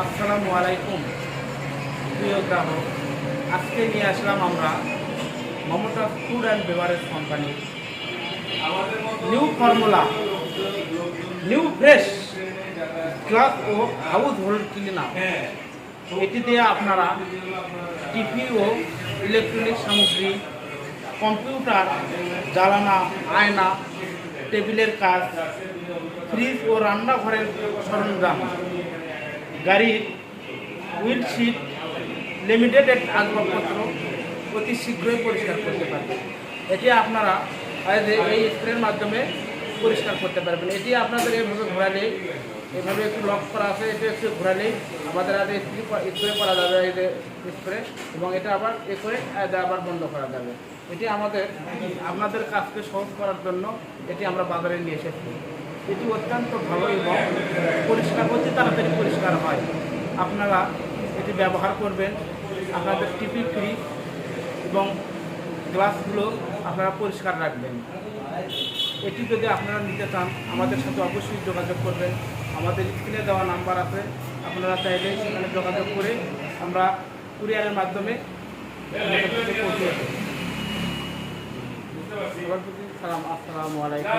আসসালামু আলাইকুম প্রিয় গ্রাহক। আজকে নিয়ে আসলাম আমরা Mamata food and beverage company new formula new fresh glass ও হাউস হোল্ড ক্লিনার। এটি দিয়ে আপনারা টিভি ও ইলেকট্রনিক সামগ্রী, কম্পিউটার, জ্বালানা, আয়না, টেবিলের কাজ, ফ্রিজ ও রান্নাঘরের সরঞ্জাম, গাড়ির উইন্ডশিট, লিমিটেড আসবাবপত্র অতি শীঘ্রই পরিষ্কার করতে পারবেন। এটি আপনারা এই স্প্রের মাধ্যমে পরিষ্কার করতে পারবেন। এটি আপনাদের এইভাবে ঘোরালেই, এভাবে একটু লক করা আছে, এটা একটু ঘোরালেই আমাদের স্প্রে করা যাবে এই যে স্প্রে, এবং এটা আবার করে আবার বন্ধ করা যাবে। এটি আপনাদের কাজকে সহজ করার জন্য এটি আমরা বাজারে নিয়ে এসেছি। এটি অত্যন্ত ভালো এবং পরিষ্কার অতি তাড়াতাড়ি পরিষ্কার হয়। আপনারা এটি ব্যবহার করবেন, আপনাদের টিভি, ফ্রিজ এবং গ্লাসগুলো আপনারা পরিষ্কার রাখবেন। এটি যদি আপনারা নিতে চান আমাদের সাথে অবশ্যই যোগাযোগ করবেন। আমাদের স্ক্রিনে দেওয়া নাম্বার আছে, আপনারা চাইলে সেখানে যোগাযোগ করে আমরা কুরিয়ারের মাধ্যমে পৌঁছে দেব। আসসালামু আলাইকুম।